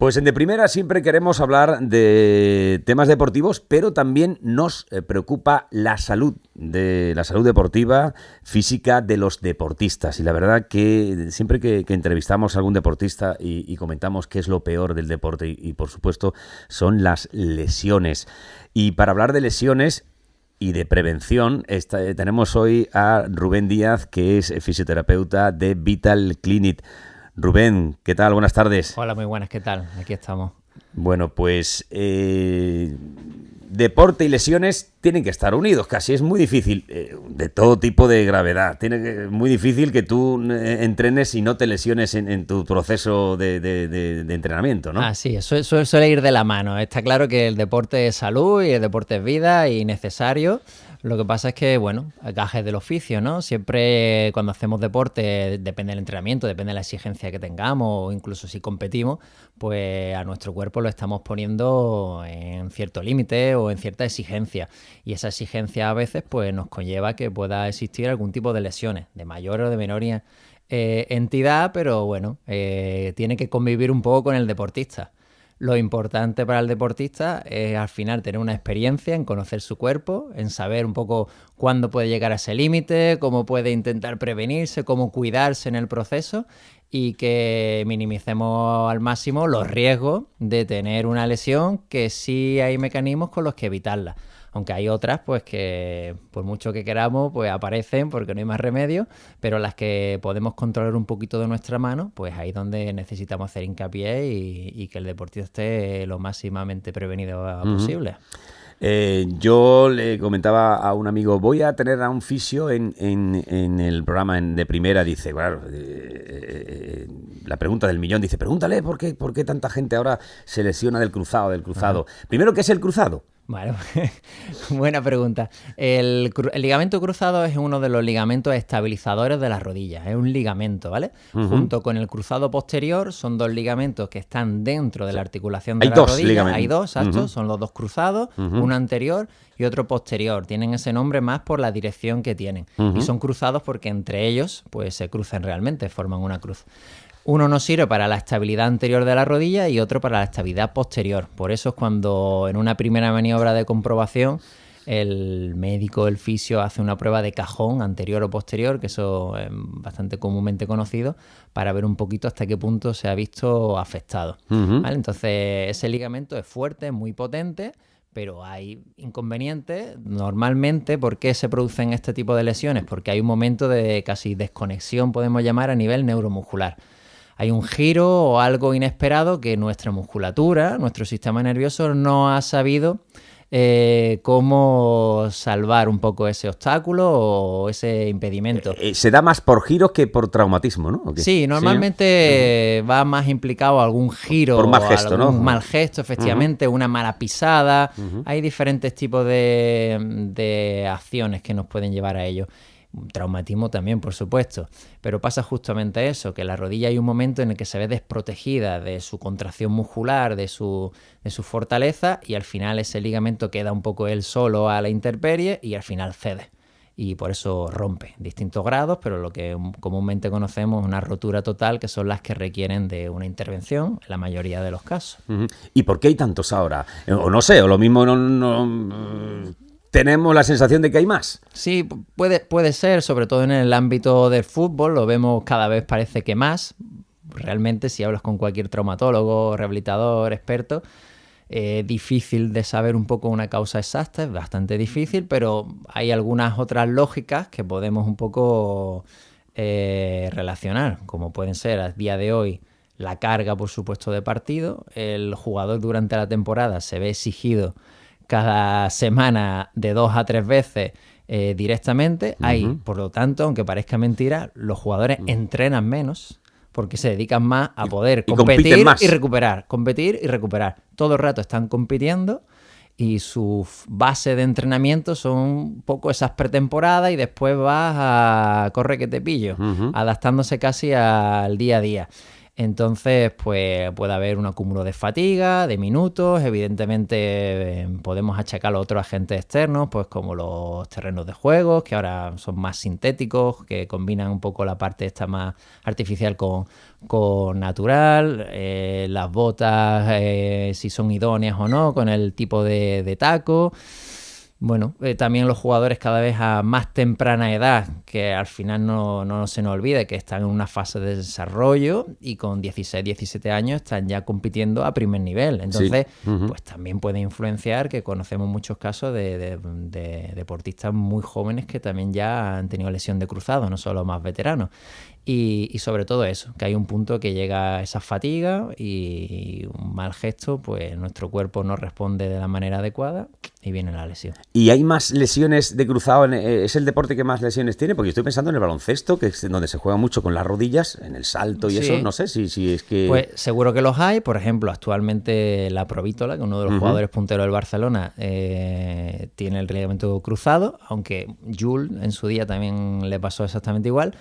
Pues en De Primera siempre queremos hablar de temas deportivos, pero también nos preocupa la salud deportiva, física de los deportistas. Y la verdad que siempre que entrevistamos a algún deportista y comentamos qué es lo peor del deporte y por supuesto son las lesiones. Y para hablar de lesiones y de prevención, tenemos hoy a Rubén Díaz, que es fisioterapeuta de Vital Clinic. Rubén, ¿qué tal? Buenas tardes. Hola, muy buenas, ¿qué tal? Aquí estamos. Bueno, pues deporte y lesiones tienen que estar unidos, casi es muy difícil, de todo tipo de gravedad. Muy difícil que tú entrenes y no te lesiones en tu proceso de entrenamiento, ¿no? Sí, eso suele ir de la mano. Está claro que el deporte es salud y el deporte es vida y necesario. Lo que pasa es que, bueno, gajes del oficio, ¿no? Siempre cuando hacemos deporte, depende del entrenamiento, depende de la exigencia que tengamos o incluso si competimos, pues a nuestro cuerpo lo estamos poniendo en cierto límite o en cierta exigencia. Y esa exigencia a veces pues nos conlleva que pueda existir algún tipo de lesiones, de mayor o de menor entidad, pero bueno, tiene que convivir un poco con el deportista. Lo importante para el deportista es al final tener una experiencia en conocer su cuerpo, en saber un poco cuándo puede llegar a ese límite, cómo puede intentar prevenirse, cómo cuidarse en el proceso y que minimicemos al máximo los riesgos de tener una lesión, que sí hay mecanismos con los que evitarla. Aunque hay otras pues que por mucho que queramos pues aparecen porque no hay más remedio, pero las que podemos controlar un poquito de nuestra mano, pues ahí es donde necesitamos hacer hincapié y que el deportista esté lo máximamente prevenido posible. Yo le comentaba a un amigo, voy a tener a un fisio en el programa de Primera. Dice, claro, la pregunta del millón, dice, pregúntale por qué tanta gente ahora se lesiona del cruzado. Primero, ¿qué es el cruzado? Bueno, buena pregunta. El ligamento cruzado es uno de los ligamentos estabilizadores de las rodillas. Es un ligamento, ¿vale? Junto con el cruzado posterior son dos ligamentos que están dentro de la articulación de la rodilla. Hay dos, exacto. Son los dos cruzados, uno anterior y otro posterior. Tienen ese nombre más por la dirección que tienen. Y son cruzados porque entre ellos pues se cruzan realmente, forman una cruz. Uno nos sirve para la estabilidad anterior de la rodilla y otro para la estabilidad posterior. Por eso es cuando en una primera maniobra de comprobación el médico, el fisio, hace una prueba de cajón anterior o posterior, que eso es bastante comúnmente conocido, para ver un poquito hasta qué punto se ha visto afectado. ¿Vale? Entonces ese ligamento es fuerte, es muy potente, pero hay inconvenientes. Normalmente, ¿por qué se producen este tipo de lesiones? Porque hay un momento de casi desconexión, podemos llamar, a nivel neuromuscular. Hay un giro o algo inesperado que nuestra musculatura, nuestro sistema nervioso no ha sabido cómo salvar un poco ese obstáculo o ese impedimento. Se da más por giros que por traumatismo, ¿no? Sí, normalmente va más implicado algún giro, por mal gesto, algún ¿no? mal gesto, efectivamente, una mala pisada. Hay diferentes tipos de acciones que nos pueden llevar a ello. Traumatismo también, por supuesto, pero pasa justamente eso, que la rodilla hay un momento en el que se ve desprotegida de su contracción muscular, de su fortaleza, y al final ese ligamento queda un poco él solo a la intemperie y al final cede. Y por eso rompe, distintos grados, pero lo que comúnmente conocemos es una rotura total, que son las que requieren de una intervención en la mayoría de los casos. ¿Y por qué hay tantos ahora? O no sé, o lo mismo ¿tenemos la sensación de que hay más? Sí, puede ser, sobre todo en el ámbito del fútbol, lo vemos cada vez, parece que más. Realmente, si hablas con cualquier traumatólogo, rehabilitador, experto, es difícil de saber un poco una causa exacta, es bastante difícil, pero hay algunas otras lógicas que podemos un poco relacionar, como pueden ser a día de hoy la carga, por supuesto, de partido. El jugador durante la temporada se ve exigido cada semana de 2 a 3 veces directamente. Por lo tanto, aunque parezca mentira, los jugadores entrenan menos porque se dedican más a poder competir y recuperar. Competir y recuperar. Todo el rato están compitiendo y su base de entrenamiento son un poco esas pretemporadas y después vas a corre que te pillo, adaptándose casi al día a día. Entonces, pues puede haber un acúmulo de fatiga, de minutos. Evidentemente, podemos achacar a otros agentes externos, pues como los terrenos de juego, que ahora son más sintéticos, que combinan un poco la parte esta más artificial con natural, las botas, si son idóneas o no, con el tipo de taco. Bueno, también los jugadores cada vez a más temprana edad, que al final no se nos olvide que están en una fase de desarrollo y con 16, 17 años están ya compitiendo a primer nivel. Entonces, sí. Pues también puede influenciar, que conocemos muchos casos de deportistas muy jóvenes que también ya han tenido lesión de cruzado, no solo más veteranos. Y sobre todo eso, que hay un punto que llega a esa fatiga y un mal gesto, pues nuestro cuerpo no responde de la manera adecuada y viene la lesión. ¿Y hay más lesiones de cruzado? ¿Es el deporte que más lesiones tiene? Porque yo estoy pensando en el baloncesto, que es donde se juega mucho con las rodillas, en el salto y eso, no sé si es que... Pues seguro que los hay. Por ejemplo, actualmente la Provítola, que es uno de los jugadores punteros del Barcelona, tiene el ligamento cruzado, aunque Jules en su día también le pasó exactamente igual.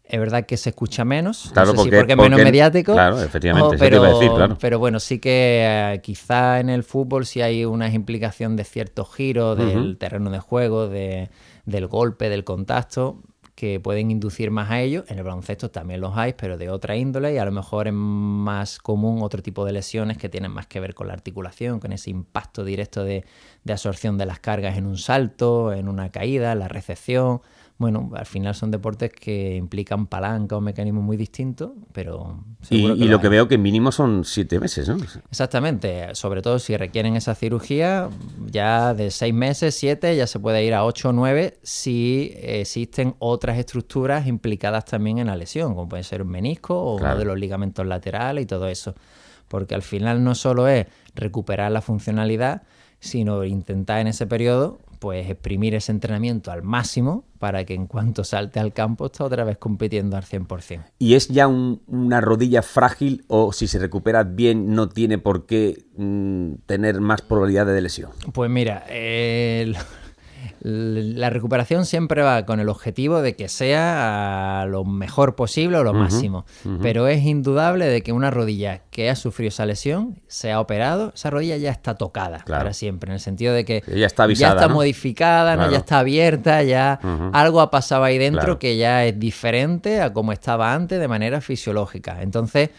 Es verdad que se escucha menos, claro, no sé porque es menos mediático. Claro, efectivamente, eso te iba a decir, claro. Pero bueno, sí que quizá en el fútbol sí hay una implicación de ciertos giros del terreno de juego, del golpe, del contacto, que pueden inducir más a ello. En el baloncesto también los hay, pero de otra índole, y a lo mejor es más común otro tipo de lesiones que tienen más que ver con la articulación, con ese impacto directo de absorción de las cargas en un salto, en una caída, en la recepción. Bueno, al final son deportes que implican palanca o mecanismos muy distintos, pero seguro que lo que veo que mínimo son 7 meses, ¿no? Exactamente, sobre todo si requieren esa cirugía, ya de 6 meses, 7, ya se puede ir a 8 o 9 si existen otras estructuras implicadas también en la lesión, como puede ser un menisco o uno de los ligamentos laterales y todo eso. Porque al final no solo es recuperar la funcionalidad, sino intentar en ese periodo pues exprimir ese entrenamiento al máximo para que en cuanto salte al campo esté otra vez compitiendo al 100%. ¿Y es ya una rodilla frágil o si se recupera bien no tiene por qué tener más probabilidad de lesión? Pues mira, la recuperación siempre va con el objetivo de que sea lo mejor posible o lo máximo. Pero es indudable de que una rodilla que ha sufrido esa lesión, se ha operado, esa rodilla ya está tocada para siempre, en el sentido de que ya está avisada, ya está ¿no? modificada, ¿no? Ya está abierta, ya algo ha pasado ahí dentro que ya es diferente a como estaba antes de manera fisiológica. Entonces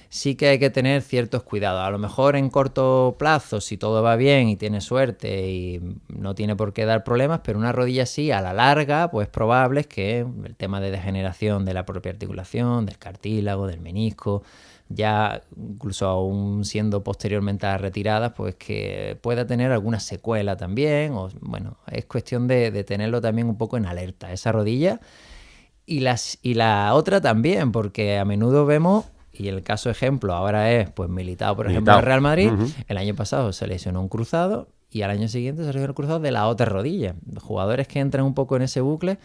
sí que hay que tener ciertos cuidados. A lo mejor en corto plazo, si todo va bien y tiene suerte y no tiene por qué dar problemas, pero una rodilla así, a la larga, pues probable es que el tema de degeneración de la propia articulación, del cartílago, del menisco, ya incluso aún siendo posteriormente a la retirada, pues que pueda tener alguna secuela también. O, bueno, es cuestión de tenerlo también un poco en alerta, esa rodilla. Y la otra también, porque a menudo vemos... Y el caso ejemplo ahora es, pues Militao, por ejemplo, en el Real Madrid. El año pasado se lesionó un cruzado y al año siguiente se lesionó el cruzado de la otra rodilla. Jugadores que entran un poco en ese bucle,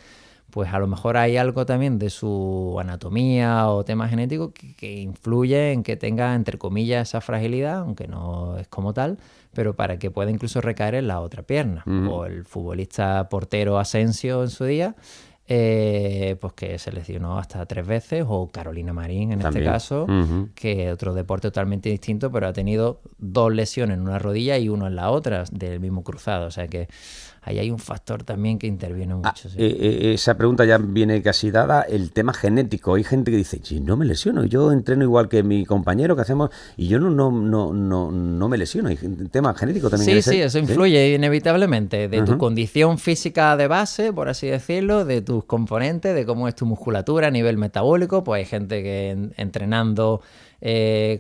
pues a lo mejor hay algo también de su anatomía o tema genético que influye en que tenga, entre comillas, esa fragilidad, aunque no es como tal, pero para que pueda incluso recaer en la otra pierna. O el futbolista portero Asensio en su día, pues que se lesionó hasta 3 veces, o Carolina Marín en este caso, que otro deporte totalmente distinto, pero ha tenido 2 lesiones en una rodilla y 1 en la otra del mismo cruzado, o sea que ahí hay un factor también que interviene mucho. Esa pregunta ya viene casi dada, el tema genético. Hay gente que dice, no me lesiono, yo entreno igual que mi compañero que hacemos y yo no me lesiono. Hay tema genético también. Sí, eso influye inevitablemente de tu condición física de base, por así decirlo, de tus componentes, de cómo es tu musculatura a nivel metabólico. Pues hay gente que entrenando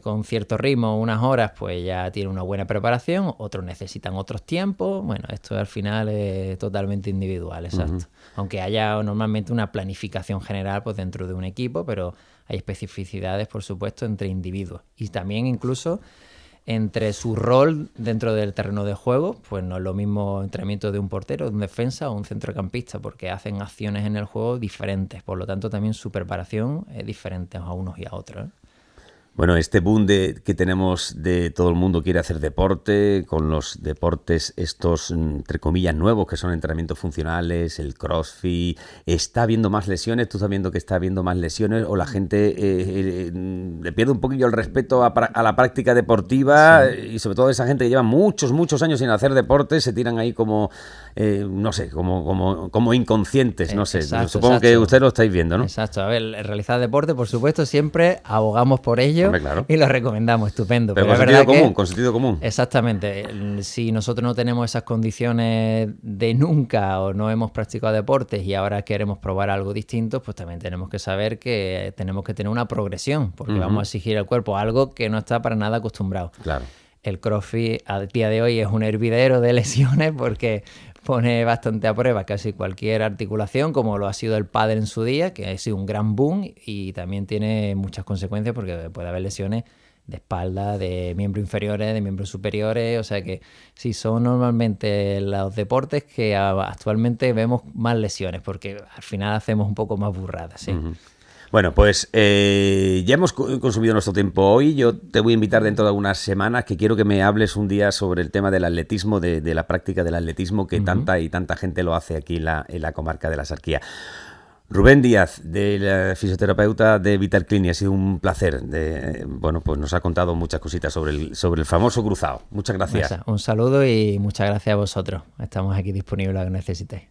con cierto ritmo, unas horas, pues ya tiene una buena preparación, otros necesitan otros tiempos. Bueno, esto al final es totalmente individual, exacto. Aunque haya normalmente una planificación general pues dentro de un equipo, pero hay especificidades, por supuesto, entre individuos. Y también incluso entre su rol dentro del terreno de juego, pues no es lo mismo entrenamiento de un portero, de un defensa o un centrocampista, porque hacen acciones en el juego diferentes. Por lo tanto, también su preparación es diferente a unos y a otros, ¿eh? Bueno, este boom que tenemos de todo el mundo quiere hacer deporte, con los deportes estos, entre comillas, nuevos, que son entrenamientos funcionales, el CrossFit, ¿está habiendo más lesiones? ¿Tú estás viendo que está habiendo más lesiones? ¿O la gente le pierde un poquillo el respeto a la práctica deportiva? Sí. Y sobre todo esa gente que lleva muchos, muchos años sin hacer deporte, se tiran ahí como, no sé, como inconscientes, no sé. Exacto, supongo exacto. que ustedes lo estáis viendo, ¿no? Exacto. A ver, realizar deporte, por supuesto, siempre abogamos por ello. Hombre, claro. Y lo recomendamos, estupendo. Pero con sentido común, con sentido común. Exactamente. Si nosotros no tenemos esas condiciones de nunca o no hemos practicado deportes y ahora queremos probar algo distinto, pues también tenemos que saber que tenemos que tener una progresión, porque vamos a exigir al cuerpo algo que no está para nada acostumbrado. Claro. El CrossFit a día de hoy es un hervidero de lesiones porque pone bastante a prueba casi cualquier articulación, como lo ha sido el pádel en su día, que ha sido un gran boom y también tiene muchas consecuencias porque puede haber lesiones de espalda, de miembros inferiores, de miembros superiores, o sea que sí, son normalmente los deportes que actualmente vemos más lesiones porque al final hacemos un poco más burradas, ¿sí? Bueno, pues ya hemos consumido nuestro tiempo hoy. Yo te voy a invitar dentro de algunas semanas, que quiero que me hables un día sobre el tema del atletismo, de la práctica del atletismo, que tanta gente lo hace aquí en la comarca de la Axarquía. Rubén Díaz, de la fisioterapeuta de Vital Clinic, ha sido un placer. Bueno, pues nos ha contado muchas cositas sobre el famoso cruzado. Muchas gracias. Un saludo y muchas gracias a vosotros. Estamos aquí disponibles a lo que necesitéis.